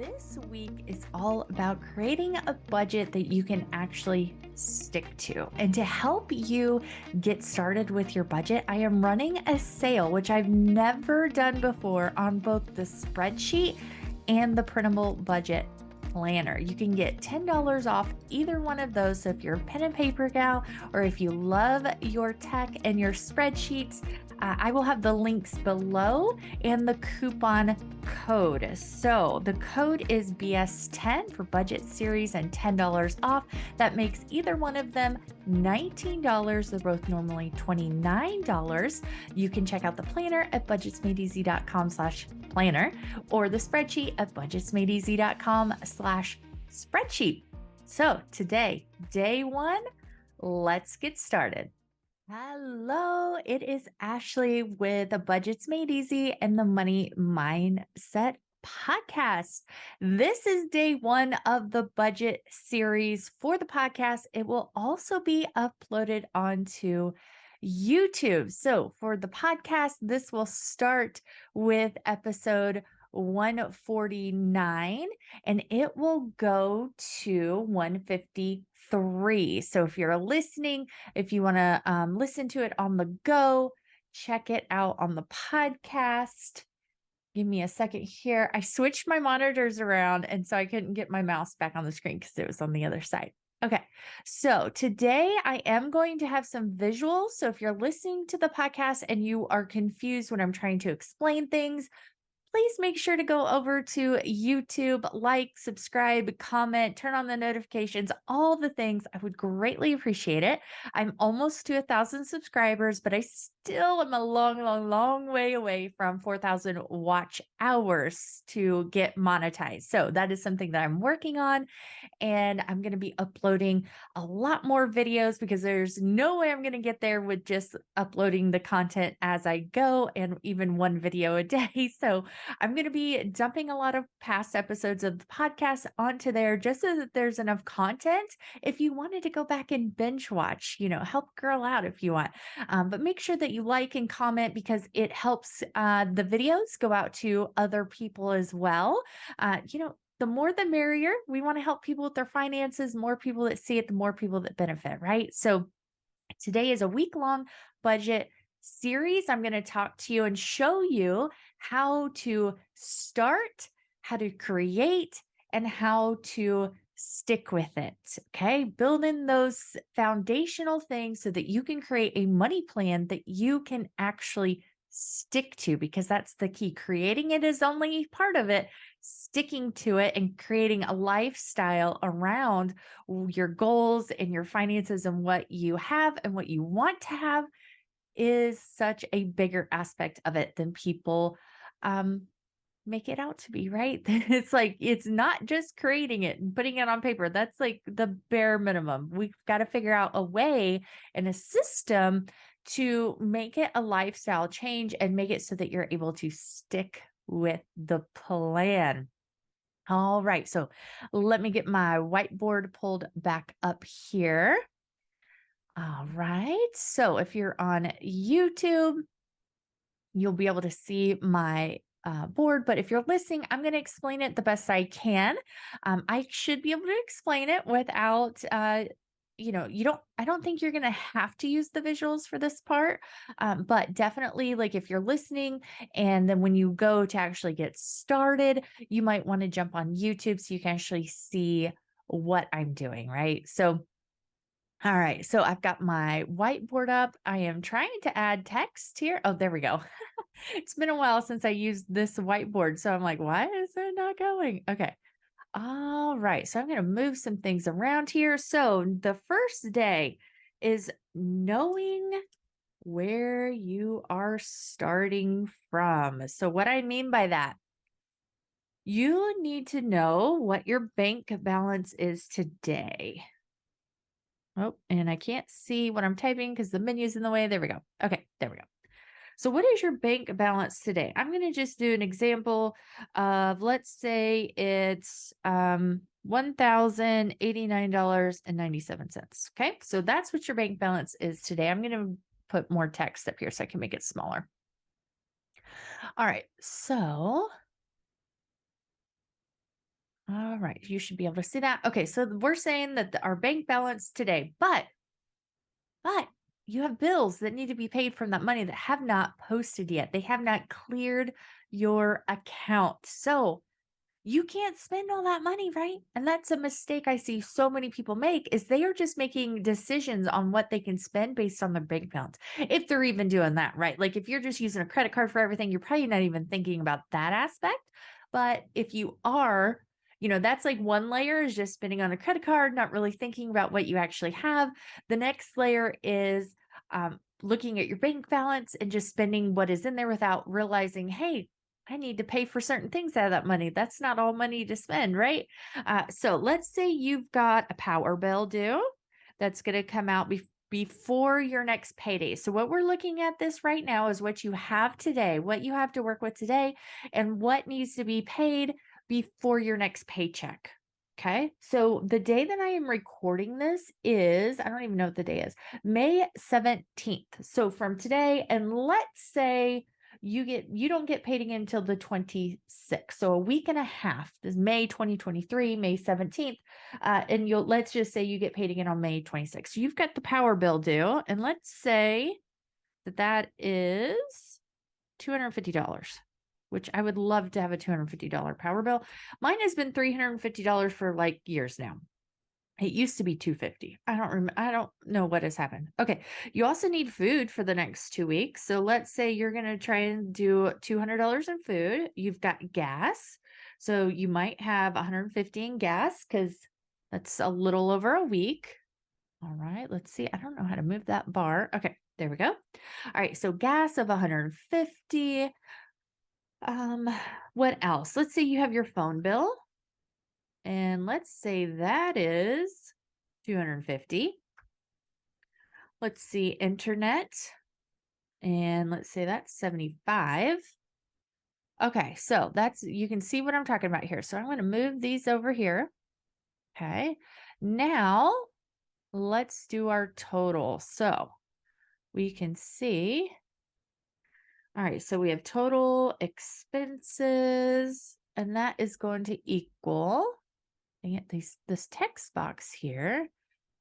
This week is all about creating a budget that you can actually stick to. And to help you get started with your budget, I am running a sale, which I've never done before, on both the spreadsheet and the printable budget planner. You can get $10 off either one of those. So if you're a pen and paper gal, or if you love your tech and your spreadsheets, I will have the links below and the coupon code. So the code is BS10 for budget series and $10 off. That makes either one of them $19. They're both normally $29. You can check out the planner at budgetsmadeeasy.com/planner or the spreadsheet at budgetsmadeeasy.com/spreadsheet. So today, day one, let's get started. Hello, it is Ashley with a Budgets Made Easy and the Money Mindset podcast. This is day one of the budget series for the podcast. It will also be uploaded onto YouTube. So for the podcast, this will start with episode 149 and it will go to 153. So if you're listening, if you want to listen to it on the go, check it out on the podcast. Give me a second here. I switched my monitors around, and so I couldn't get my mouse back on the screen because it was on the other side. Okay, so today I am going to have some visuals. So if you're listening to the podcast and you are confused when I'm trying to explain things, please make sure to go over to YouTube, like, subscribe, comment, turn on the notifications, all the things. I would greatly appreciate it. I'm almost to 1,000 subscribers, but I still am a long way away from 4,000 watch hours to get monetized. So that is something that I'm working on, and I'm going to be uploading a lot more videos because there's no way I'm going to get there with just uploading the content as I go and even one video a day. So I'm going to be dumping a lot of past episodes of the podcast onto there just so that there's enough content if you wanted to go back and binge watch, help girl out if you want. But make sure that you like and comment because it helps the videos go out to other people as well. The more the merrier. We want to help people with their finances. More people that see it, the more people that benefit, right? So today is a week-long budget series. I'm going to talk to you and show you how to start, how to create, and how to stick with it. Okay. Build in those foundational things so that you can create a money plan that you can actually stick to, because that's the key. Creating it is only part of it. Sticking to it and creating a lifestyle around your goals and your finances and what you have and what you want to have is such a bigger aspect of it than people make it out to be, right? It's not just creating it and putting it on paper. That's like the bare minimum. We've got to figure out a way and a system to make it a lifestyle change and make it so that you're able to stick with the plan. All right. So let me get my whiteboard pulled back up here. All right. So if you're on YouTube, you'll be able to see my board, but if you're listening, I'm going to explain it the best I can. I should be able to explain it without, I don't think you're going to have to use the visuals for this part. But definitely, like, if you're listening and then when you go to actually get started, you might want to jump on YouTube so you can actually see what I'm doing, right? So all right, so I've got my whiteboard up. I am trying to add text here. Oh, there we go. It's been a while since I used this whiteboard, so I'm like, why is it not going? Okay. All right, so I'm going to move some things around here. So the first day is knowing where you are starting from. So what I mean by that, you need to know what your bank balance is today. Oh, and I can't see what I'm typing because the menu's in the way. There we go. Okay, there we go. So what is your bank balance today? I'm going to just do an example of, let's say it's $1,089.97. Okay, so that's what your bank balance is today. I'm going to put more text up here so I can make it smaller. All right, so All right. You should be able to see that. Okay. So we're saying that our bank balance today, but you have bills that need to be paid from that money that have not posted yet. They have not cleared your account. So you can't spend all that money, right? And that's a mistake I see so many people make is they are just making decisions on what they can spend based on their bank balance. If they're even doing that, right? Like if you're just using a credit card for everything, you're probably not even thinking about that aspect. But if you are, that's like one layer is just spending on a credit card, not really thinking about what you actually have. The next layer is looking at your bank balance and just spending what is in there without realizing, hey, I need to pay for certain things out of that money. That's not all money to spend, right? So let's say you've got a power bill due that's going to come out before your next payday. So what we're looking at this right now is what you have today, what you have to work with today, and what needs to be paid before your next paycheck. Okay. So the day that I am recording this is, I don't even know what the day is, May 17th. So from today, and let's say you don't get paid again until the 26th. So a week and a half. This is May 2023, May 17th. And let's just say you get paid again on May 26th. So you've got the power bill due, and let's say that is $250, which I would love to have a $250 power bill. Mine has been $350 for like years now. It used to be $250. I don't know what has happened. Okay. You also need food for the next 2 weeks. So let's say you're going to try and do $200 in food. You've got gas. So you might have $150 in gas because that's a little over a week. All right. Let's see. I don't know how to move that bar. Okay. There we go. All right. So gas of $150. What else? Let's say you have your phone bill. And let's say that is $250. Let's see, internet. And let's say that's $75. Okay, so you can see what I'm talking about here. So I'm going to move these over here. Okay, now let's do our total. So we can see, all right, so we have total expenses, and that is going to equal, this text box here.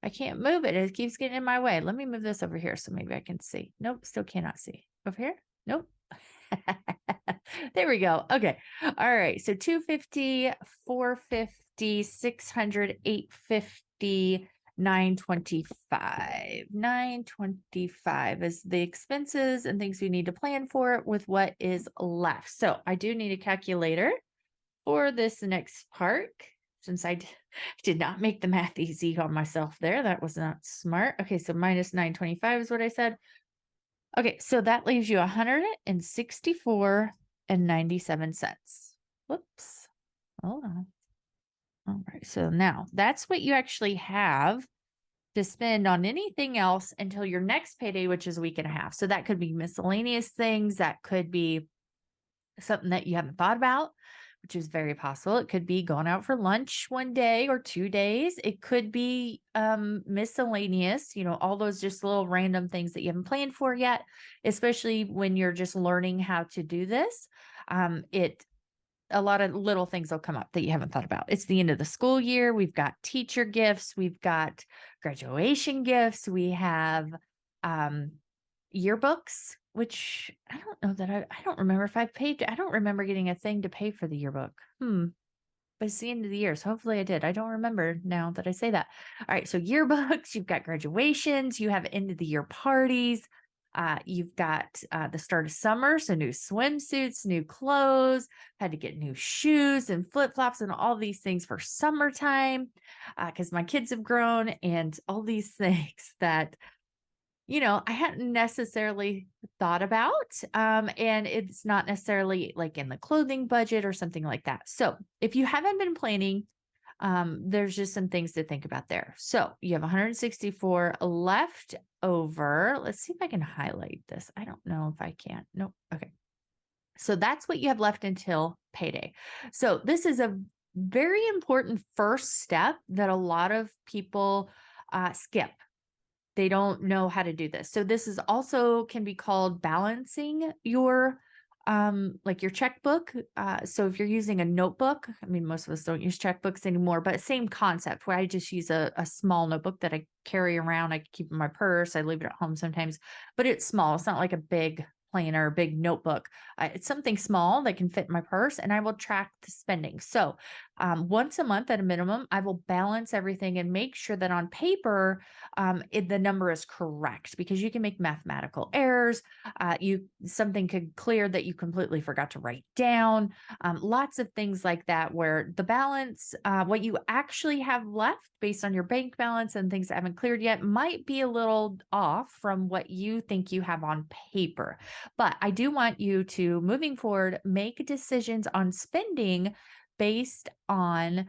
I can't move it. It keeps getting in my way. Let me move this over here so maybe I can see. Nope, still cannot see. Over here? Nope. There we go. Okay. All right. So 250, 450, 600, 850, 925. 925 is the expenses and things we need to plan for with what is left. So I do need a calculator for this next part, since I did not make the math easy on myself there. That was not smart. Okay, so minus 925 is what I said. Okay, so that leaves you 164.97. Whoops. Hold on. All right, so now that's what you actually have to spend on anything else until your next payday, which is a week and a half. So that could be miscellaneous things. That could be something that you haven't thought about, which is very possible. It could be going out for lunch one day or 2 days. It could be miscellaneous, all those just little random things that you haven't planned for yet, especially when you're just learning how to do this. A lot of little things will come up that you haven't thought about. It's the end of the school year. We've got teacher gifts. We've got graduation gifts. We have yearbooks, which I don't know that I don't remember if I paid. I don't remember getting a thing to pay for the yearbook. But it's the end of the year, so hopefully I did. I don't remember now that I say that. All right, so yearbooks, you've got graduations, you have end of the year parties. You've got the start of summer, so new swimsuits, new clothes, had to get new shoes and flip-flops and all these things for summertime because my kids have grown and all these things that I hadn't necessarily thought about. And it's not necessarily like in the clothing budget or something like that. So if you haven't been planning, there's just some things to think about there. So you have 164 left over. Let's see if I can highlight this. I don't know if I can. Nope. Okay. So that's what you have left until payday. So this is a very important first step that a lot of people skip. They don't know how to do this. So this is also can be called balancing your like your checkbook. So if you're using a notebook, I mean, most of us don't use checkbooks anymore, but same concept where I just use a small notebook that I carry around. I keep in my purse. I leave it at home sometimes, but it's small. It's not like a big planner, big notebook. It's something small that can fit in my purse, and I will track the spending. So once a month at a minimum, I will balance everything and make sure that on paper, the number is correct, because you can make mathematical errors. Something could clear that you completely forgot to write down. Lots of things like that, where the balance, what you actually have left based on your bank balance and things that haven't cleared yet, might be a little off from what you think you have on paper. But I do want you to, moving forward, make decisions on spending based on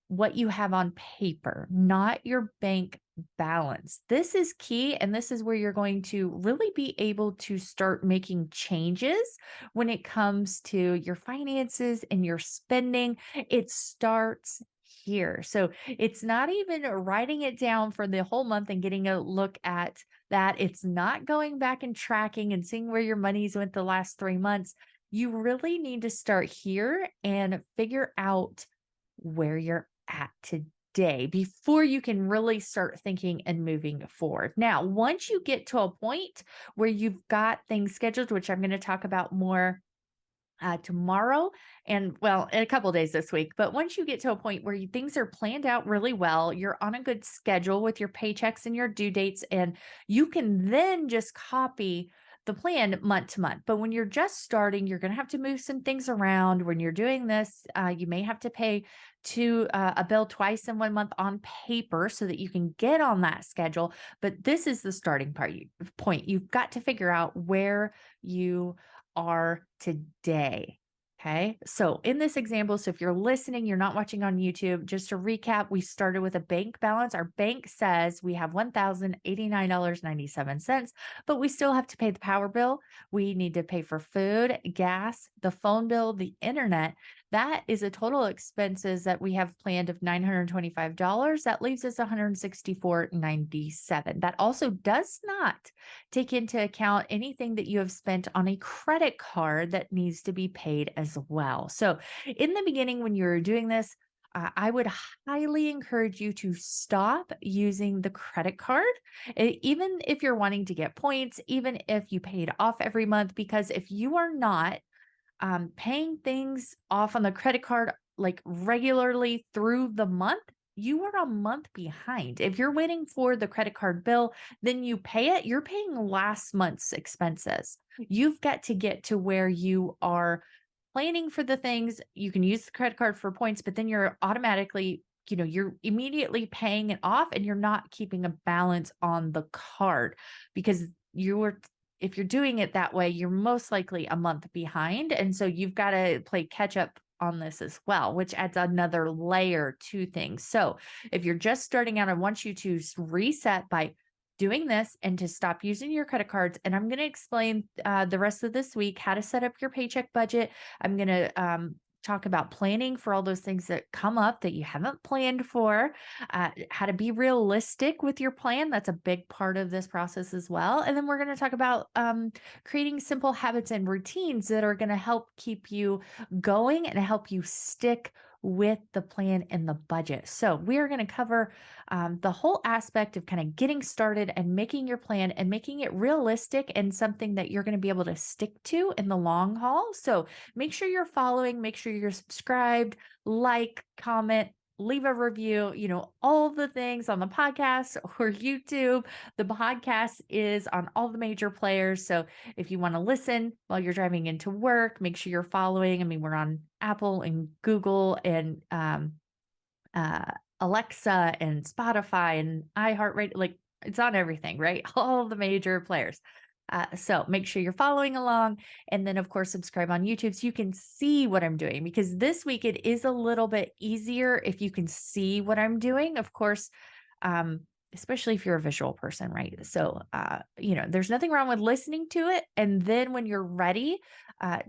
what you have on paper, not your bank balance. This is key. And this is where you're going to really be able to start making changes when it comes to your finances and your spending. It starts here. So it's not even writing it down for the whole month and getting a look at that. It's not going back and tracking and seeing where your money's went the last 3 months. You really need to start here and figure out where you're at today before you can really start thinking and moving forward. Now, once you get to a point where you've got things scheduled, which I'm going to talk about more tomorrow, and well, in a couple of days this week. But once you get to a point where things are planned out really well, you're on a good schedule with your paychecks and your due dates, and you can then just copy the plan month to month. But when you're just starting, you're going to have to move some things around. When you're doing this, you may have to pay a bill twice in 1 month on paper so that you can get on that schedule. But this is the starting point. You've got to figure out where you are today. Okay. So in this example, so if you're listening, you're not watching on YouTube, just to recap, we started with a bank balance. Our bank says we have $1,089.97, but we still have to pay the power bill. We need to pay for food, gas, the phone bill, the internet. That is a total expenses that we have planned of $925. That leaves us $164.97. That also does not take into account anything that you have spent on a credit card that needs to be paid as well. So in the beginning, when you're doing this, I would highly encourage you to stop using the credit card, even if you're wanting to get points, even if you pay it off every month, because if you are not paying things off on the credit card like regularly through the month, you are a month behind. If you're waiting for the credit card bill, then you pay it, you're paying last month's expenses. You've got to get to where you are planning for the things. You can use the credit card for points, but then you're automatically, you're immediately paying it off, and you're not keeping a balance on the card, because if you're doing it that way, you're most likely a month behind. And so you've got to play catch up on this as well, which adds another layer to things. So if you're just starting out, I want you to reset by doing this and to stop using your credit cards. And I'm going to explain the rest of this week how to set up your paycheck budget. I'm going to talk about planning for all those things that come up that you haven't planned for, how to be realistic with your plan. That's a big part of this process as well. And then we're going to talk about creating simple habits and routines that are going to help keep you going and help you stick with the plan and the budget. So we are going to cover the whole aspect of kind of getting started and making your plan and making it realistic and something that you're going to be able to stick to in the long haul. So make sure you're following, make sure you're subscribed, like, comment, leave a review, all the things on the podcast or YouTube. The podcast is on all the major players. So if you want to listen while you're driving into work, make sure you're following. I mean, we're on Apple and Google and Alexa and Spotify and iHeartRadio. Like, it's on everything, right? All the major players. So make sure you're following along. And then, of course, subscribe on YouTube so you can see what I'm doing, because this week it is a little bit easier if you can see what I'm doing. Of course, especially if you're a visual person, right? So, there's nothing wrong with listening to it. And then when you're ready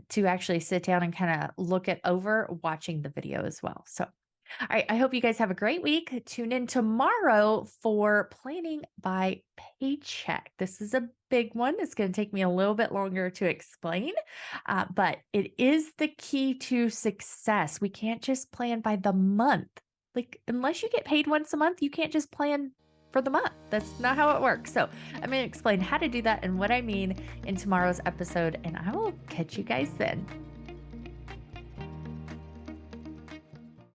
to actually sit down and kind of look it over, watching the video as well. So All right. I hope you guys have a great week. Tune in tomorrow for planning by paycheck. This is a big one. It's going to take me a little bit longer to explain, but it is the key to success. We can't just plan by the month. Like, unless you get paid once a month, you can't just plan for the month. That's not how it works. So, I'm going to explain how to do that and what I mean in tomorrow's episode, and I will catch you guys then.